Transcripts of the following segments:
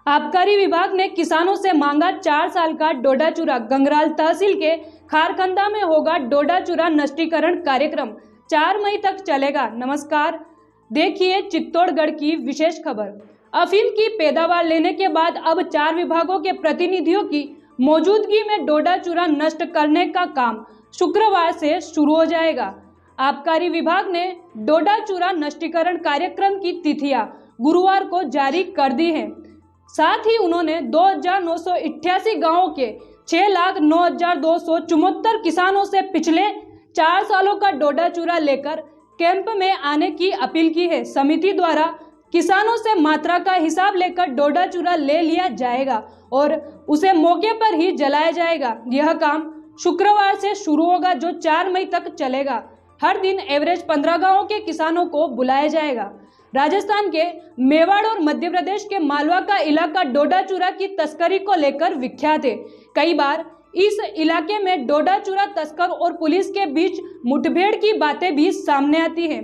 आबकारी विभाग ने किसानों से मांगा 4 साल का डोडा चूरा। गंगराल तहसील के खारखंदा में होगा डोडा चूरा नष्टीकरण कार्यक्रम, 4 मई तक चलेगा। नमस्कार, देखिए चित्तौड़गढ़ की विशेष खबर। अफीम की पैदावार लेने के बाद अब 4 विभागों के प्रतिनिधियों की मौजूदगी में डोडा चूरा नष्ट करने का काम शुक्रवार से शुरू हो जाएगा। आबकारी विभाग ने डोडा चूरा नष्टीकरण कार्यक्रम की तिथियां गुरुवार को जारी कर दी हैं। साथ ही उन्होंने 2988 गांवों के 6,09,274 किसानों से पिछले 4 सालों का डोडा चूरा लेकर कैंप में आने की अपील की है। समिति द्वारा किसानों से मात्रा का हिसाब लेकर डोडा चूरा ले लिया जाएगा और उसे मौके पर ही जलाया जाएगा। यह काम शुक्रवार से शुरू होगा जो 4 मई तक चलेगा। हर दिन एवरेज 15 गांवों के किसानों को बुलाया जाएगा। राजस्थान के मेवाड़ और मध्य प्रदेश के मालवा का इलाका डोडा चूरा की तस्करी को लेकर विख्यात है। कई बार इस इलाके में डोडा चूरा तस्कर और पुलिस के बीच मुठभेड़ की बातें भी सामने आती हैं।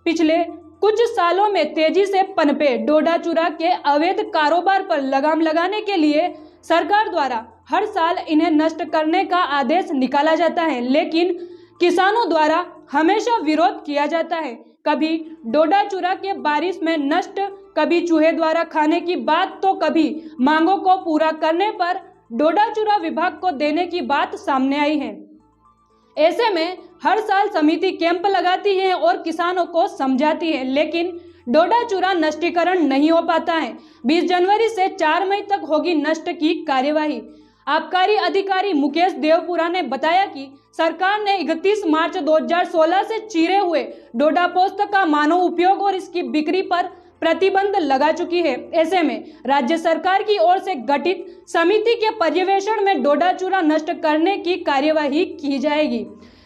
पिछले कुछ सालों में तेजी से पनपे डोडा चूरा के अवैध कारोबार पर लगाम लगाने के लिए सरकार द्वारा हर साल इन्हें नष्ट करने का आदेश निकाला जाता है, लेकिन किसानों द्वारा हमेशा विरोध किया जाता है। कभी डोडा चूरा के बारिश में नष्ट, कभी चूहे द्वारा खाने की बात, तो कभी मांगों को पूरा करने पर डोडा चूरा विभाग को देने की बात सामने आई है। ऐसे में हर साल समिति कैंप लगाती है और किसानों को समझाती है, लेकिन डोडा चूरा नष्टीकरण नहीं हो पाता है। 20 जनवरी से 4 मई तक होगी नष्ट की कार्यवाही। आबकारी अधिकारी मुकेश देवपुरा ने बताया कि सरकार ने 31 मार्च 2016 से चीरे हुए डोडा पोस्त का मानव उपयोग और इसकी बिक्री पर प्रतिबंध लगा चुकी है। ऐसे में राज्य सरकार की ओर से गठित समिति के पर्यवेक्षण में डोडा चूरा नष्ट करने की कार्यवाही की जाएगी।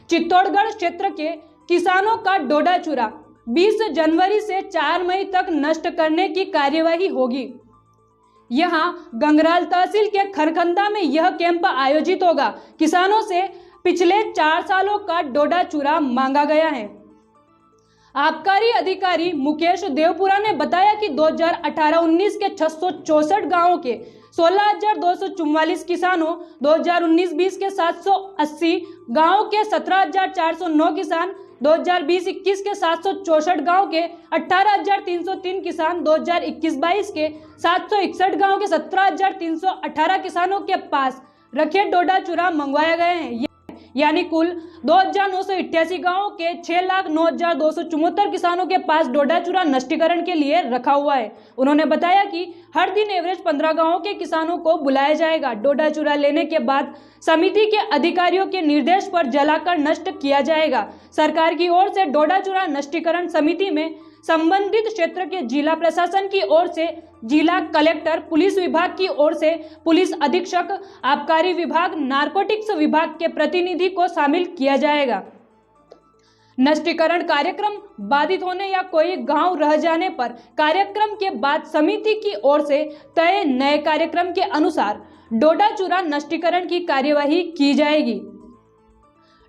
चित्तौड़गढ़ क्षेत्र के किसानों का डोडा चूरा 20 जनवरी से 4 मई तक नष्ट करने की कार्यवाही होगी। यहां गंगराल तहसील के खरखंदा में यह कैंप आयोजित होगा। किसानों से पिछले 4 सालों का डोडा चूरा मांगा गया है। आबकारी अधिकारी मुकेश देवपुरा ने बताया कि 2018-19 के 664 गांवों के 16,244 किसानों, 2019-20 के 780 गांवों के 17,409 किसान, 2020-21 के 764 गांव के 18,303 किसान, 2021-22 के 761 गांव के 17,318 किसानों के पास रखे डोडा चूरा मंगवाया गए हैं। यानी कुल 2,988 गांवों के 6,09,274 किसानों के पास डोडा चूरा नष्टीकरण के लिए रखा हुआ है। उन्होंने बताया कि हर दिन एवरेज 15 गांवों के किसानों को बुलाया जाएगा। डोडा चूरा लेने के बाद समिति के अधिकारियों के निर्देश पर जलाकर नष्ट किया जाएगा। सरकार की ओर से डोडा चूरा नष्टीकरण समिति में संबंधित क्षेत्र के जिला प्रशासन की ओर से जिला कलेक्टर, पुलिस विभाग की ओर से पुलिस अधीक्षक, आबकारी विभाग, नारकोटिक्स विभाग के प्रतिनिधि को शामिल किया जाएगा। नष्टीकरण कार्यक्रम बाधित होने या कोई गांव रह जाने पर कार्यक्रम के बाद समिति की ओर से तय नए कार्यक्रम के अनुसार डोडा चूरा नष्टीकरण की कार्यवाही की जाएगी।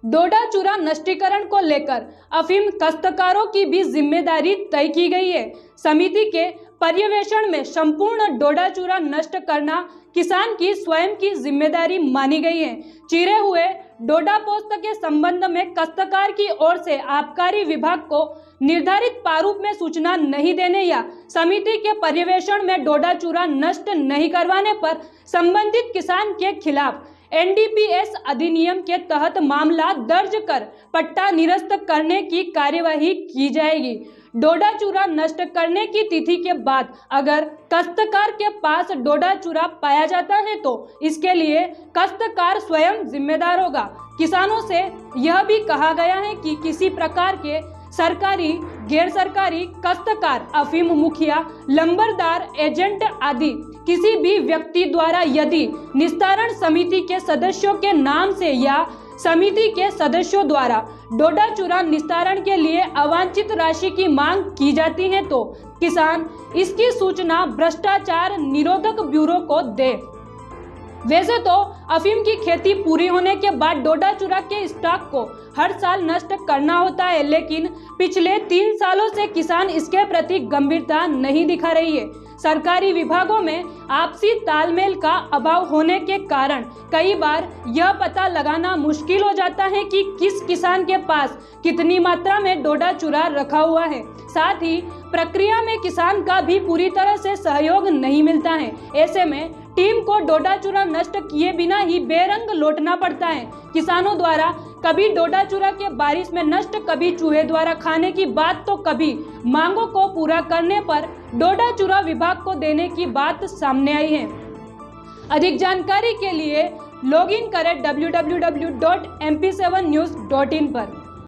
डोडा चूरा नष्टीकरण को लेकर अफीम काश्तकारों की भी जिम्मेदारी तय की गई है। समिति के पर्यवेक्षण में संपूर्ण डोडा चूरा नष्ट करना किसान की स्वयं की जिम्मेदारी मानी गई है। चीरे हुए डोडा पोस्त के संबंध में काश्तकार की ओर से आबकारी विभाग को निर्धारित प्रारूप में सूचना नहीं देने या समिति के पर्यवेक्षण में डोडा चूरा नष्ट नहीं करवाने पर संबंधित किसान के खिलाफ NDPS अधिनियम के तहत मामला दर्ज कर पट्टा निरस्त करने की कार्यवाही की जाएगी। डोडा चूरा नष्ट करने की तिथि के बाद अगर काश्तकार के पास डोडा चूरा पाया जाता है तो इसके लिए काश्तकार स्वयं जिम्मेदार होगा। किसानों से यह भी कहा गया है कि किसी प्रकार के सरकारी, गैर सरकारी काश्तकार, अफीम मुखिया, लंबरदार, एजेंट आदि किसी भी व्यक्ति द्वारा यदि निस्तारण समिति के सदस्यों के नाम से या समिति के सदस्यों द्वारा डोडा चूरा निस्तारण के लिए अवांछित राशि की मांग की जाती है तो किसान इसकी सूचना भ्रष्टाचार निरोधक ब्यूरो को दे। वैसे तो अफीम की खेती पूरी होने के बाद डोडा चूरा के स्टॉक को हर साल नष्ट करना होता है, लेकिन पिछले 3 सालों से किसान इसके प्रति गंभीरता नहीं दिखा रही है। सरकारी विभागों में आपसी तालमेल का अभाव होने के कारण कई बार यह पता लगाना मुश्किल हो जाता है कि किस किसान के पास कितनी मात्रा में डोडा चूरा रखा हुआ है। साथ ही प्रक्रिया में किसान का भी पूरी तरह से सहयोग नहीं मिलता है। ऐसे में टीम को डोडा चूरा नष्ट किए बिना ही बेरंग लौटना पड़ता है। किसानों द्वारा कभी डोडा चूरा के बारिश में नष्ट, कभी चूहे द्वारा खाने की बात, तो कभी मांगों को पूरा करने पर डोडा चूरा विभाग को देने की बात सामने आई है। अधिक जानकारी के लिए लॉगिन करें www.mp7news.in पर।